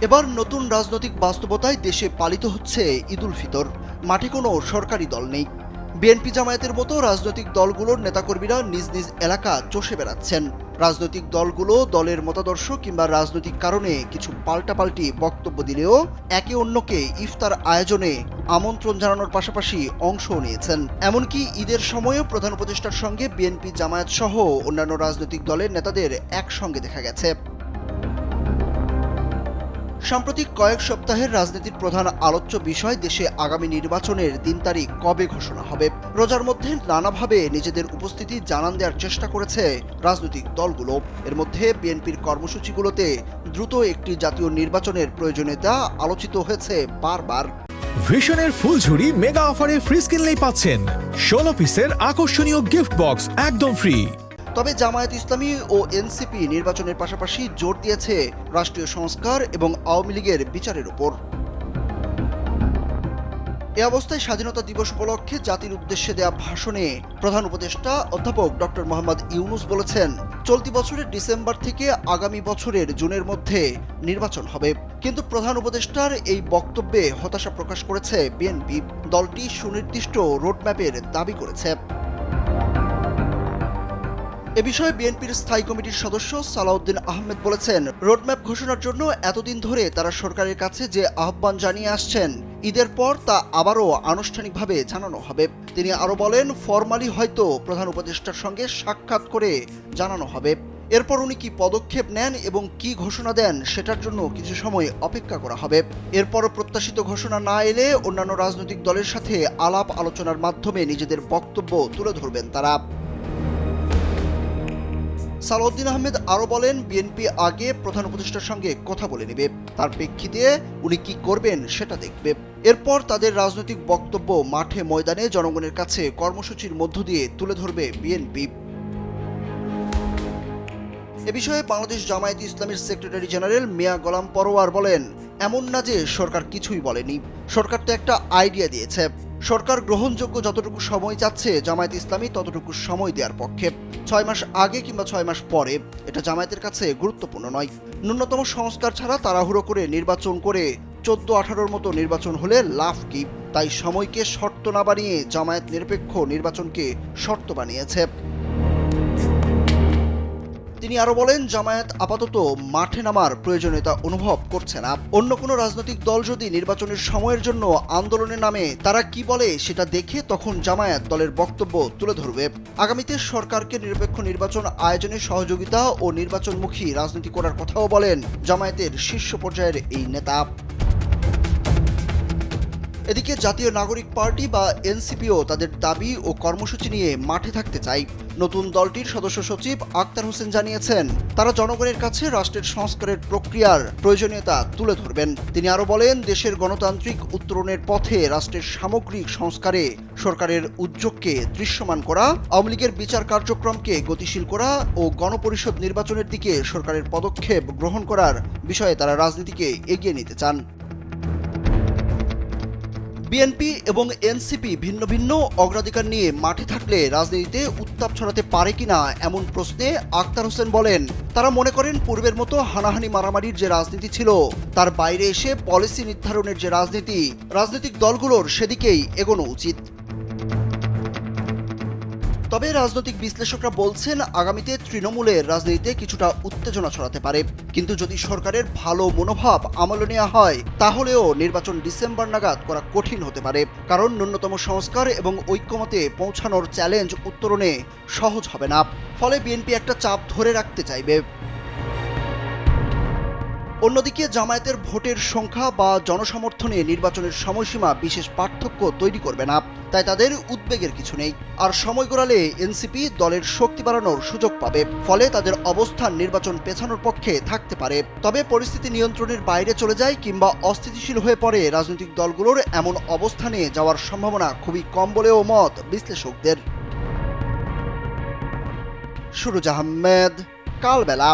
এবার নতুন রাজনৈতিক বাস্তবতায় দেশে পালিত হচ্ছে ঈদুল ফিতর। মাঠে কোনো সরকারি দল নেই। বিএনপি জামায়াতের মতো রাজনৈতিক দলগুলোর নেতাকর্মীরা নিজ নিজ এলাকা চষে বেড়াচ্ছেন। রাজনৈতিক দলগুলো দলের মতাদর্শ কিংবা রাজনৈতিক কারণে কিছু পাল্টাপাল্টি বক্তব্য দিলেও একে অন্যকে ইফতার আয়োজনে আমন্ত্রণ জানানোর পাশাপাশি অংশও নিয়েছেন। এমনকি ঈদের সময়ও প্রধান উপদেষ্টার সঙ্গে বিএনপি জামায়াত সহ অন্যান্য রাজনৈতিক দলের নেতাদের একসঙ্গে দেখা গেছে। সাম্প্রতিক কয়েক সপ্তাহের রাজনীতির প্রধান আলোচ্য বিষয় দেশে আগামী নির্বাচনের দিন তারিখ কবে ঘোষণা হবে। রোজার মধ্যে নানাভাবে নিজেদের উপস্থিতি জানান দেওয়ার চেষ্টা করেছে রাজনৈতিক দলগুলো। এর মধ্যে বিএনপির কর্মসূচিগুলোতে দ্রুত একটি জাতীয় নির্বাচনের প্রয়োজনীয়তা আলোচিত হয়েছে বারবার। ভিশনের ফুলঝুরি মেগা অফারে ফ্রিজ কিনলেই পাচ্ছেন 16 পিসের আকর্ষণীয় গিফট বক্স একদম ফ্রি। তবে জামায়াত ইসলামী ও এনসিপি নির্বাচনের পাশাপাশি জোর দিয়েছে রাষ্ট্রীয় সংস্কার এবং আওয়ামী লীগের বিচারের উপর। এ অবস্থায় স্বাধীনতা দিবস উপলক্ষে জাতির উদ্দেশ্যে দেয়া ভাষণে প্রধান উপদেষ্টা অধ্যাপক ডক্টর মোহাম্মদ ইউনূস বলেছেন, চলতি বছরের ডিসেম্বর থেকে আগামী বছরের জুনের মধ্যে নির্বাচন হবে। কিন্তু প্রধান উপদেষ্টার এই বক্তব্যে হতাশা প্রকাশ করেছে বিএনপি। দলটি সুনির্দিষ্ট রোডম্যাপের দাবি করেছে। এ বিষয়ে বিএনপির স্থায়ী কমিটির সদস্য সালাউদ্দিন আহমেদ বলেছেন, রোডম্যাপ ঘোষণার জন্য এতদিন ধরে তারা সরকারের কাছে যে আহ্বান জানিয়ে আসছেন, ঈদের পর তা আবারও আনুষ্ঠানিকভাবে জানানো হবে। তিনি আরও বলেন, ফরমালি হয়তো প্রধান উপদেষ্টার সঙ্গে সাক্ষাৎ করে জানানো হবে। এরপর উনি কি পদক্ষেপ নেন এবং কি ঘোষণা দেন সেটার জন্য কিছু সময় অপেক্ষা করা হবে। এরপরও প্রত্যাশিত ঘোষণা না এলে অন্যান্য রাজনৈতিক দলের সাথে আলাপ আলোচনার মাধ্যমে নিজেদের বক্তব্য তুলে ধরবেন তারা। সালাউদ্দিন আহমেদ আরও বলেন, বিএনপি আগে প্রধান উপদেষ্টার সঙ্গে কথা বলে নেবে, তার প্রেক্ষিতে উনি কি করবেন সেটা দেখবে। এরপর তাদের রাজনৈতিক বক্তব্য মাঠে ময়দানে জনগণের কাছে কর্মসূচির মধ্য দিয়ে তুলে ধরবে বিএনপি। এ বিষয়ে বাংলাদেশ জামায়াত ইসলামীর সেক্রেটারি জেনারেল মিয়া গোলাম পরোয়ার বলেন, এমন না যে সরকার কিছুই বলেনি, সরকার তো একটা আইডিয়া দিয়েছে। সরকার গ্রহণযোগ্য যতটুকু সময় চাচ্ছে জামায়াত ইসলামী ততটুকু সময় দেওয়ার পক্ষে। 6 মাস আগে কিংবা 6 মাস পরে এটা জামায়াতের কাছে গুরুত্বপূর্ণ নয়। ন্যূনতম সংস্কার ছাড়া তাড়াহুড়ো করে নির্বাচন করে 14-18 মতো নির্বাচন হলে লাভ কি? তাই সময়কে শর্ত না বানিয়ে জামায়াত নিরপেক্ষ নির্বাচনকে শর্ত বানিয়েছে। তিনি আরো বলেন, জামায়াত আপাতত মাঠে নামার প্রয়োজনীয়তা অনুভব করছে না। অন্য কোনো রাজনৈতিক দল যদি নির্বাচনের সময়ের জন্য আন্দোলনে নামে, তারা কি বলে সেটা দেখে তখন জামায়াত দলের বক্তব্য তুলে ধরবে। আগামীতে সরকারকে নিরপেক্ষ নির্বাচন আয়োজনে সহযোগিতা ও নির্বাচনমুখী রাজনীতি করার কথাও বলেন জামায়াতের শীর্ষ পর্যায়ের এই নেতা। এদিকে জাতীয় নাগরিক পার্টি বা এনসিপিও তাদের দাবি ও কর্মসূচি নিয়ে মাঠে থাকতে চায়। নতুন দলটির সদস্য সচিব আক্তার হোসেন জানিয়েছেন, তারা জনগণের কাছে রাষ্ট্রের সংস্কারের প্রক্রিয়ার প্রয়োজনীয়তা তুলে ধরবেন। তিনি আরও বলেন, দেশের গণতান্ত্রিক উত্তরণের পথে রাষ্ট্রের সামগ্রিক সংস্কারে সরকারের উদ্যোগকে দৃশ্যমান করা, আওয়ামী লীগের বিচার কার্যক্রমকে গতিশীল করা ও গণপরিষদ নির্বাচনের দিকে সরকারের পদক্ষেপ গ্রহণ করার বিষয়ে তারা রাজনীতিকে এগিয়ে নিতে চান। বিএনপি এবং এনসিপি ভিন্ন ভিন্ন অগ্রাধিকার নিয়ে মাঠে থাকলে রাজনীতিতে উত্তাপ ছড়াতে পারে কিনা এমন প্রশ্নে আক্তার হোসেন বলেন, তারা মনে করেন পূর্বের মতো হানাহানি মারামারির যে রাজনীতি ছিল তার বাইরে এসে পলিসি নির্ধারণের যে রাজনীতি, রাজনৈতিক দলগুলোর সেদিকেই এগোনো উচিত। তবে রাজনৈতিক বিশ্লেষকরা বলছেন, আগামীতে তৃণমূলের রাজনীতিতে কিছুটা উত্তেজনা ছড়াতে পারে। কিন্তু যদি সরকারের ভালো মনোভাব আমলে নেওয়া হয়, তাহলেও নির্বাচন ডিসেম্বর নাগাদ করা কঠিন হতে পারে। কারণ ন্যূনতম সংস্কার এবং ঐক্যমতে পৌঁছানোর চ্যালেঞ্জ উত্তরণে সহজ হবে না। ফলে বিএনপি একটা চাপ ধরে রাখতে চাইবে। অন্যদিকে জামায়াতের ভোটের সংখ্যা বা জনসমর্থনে নির্বাচনের সময়সীমা বিশেষ পার্থক্য তৈরি করবে না, তাই তাদের উদ্বেগের কিছু নেই। আর সময় গড়ালে এনসিপি দলের শক্তি বাড়ানোর সুযোগ পাবে। ফলে তাদের অবস্থান নির্বাচন পেছানোর পক্ষে থাকতে পারে। তবে পরিস্থিতি নিয়ন্ত্রণের বাইরে চলে যায় কিংবা অস্থিতিশীল হয়ে পড়ে রাজনৈতিক দলগুলোর এমন অবস্থানে যাওয়ার সম্ভাবনা খুবই কম বলেও মত বিশ্লেষকদের। সুরুজ আহমেদ, কালবেলা।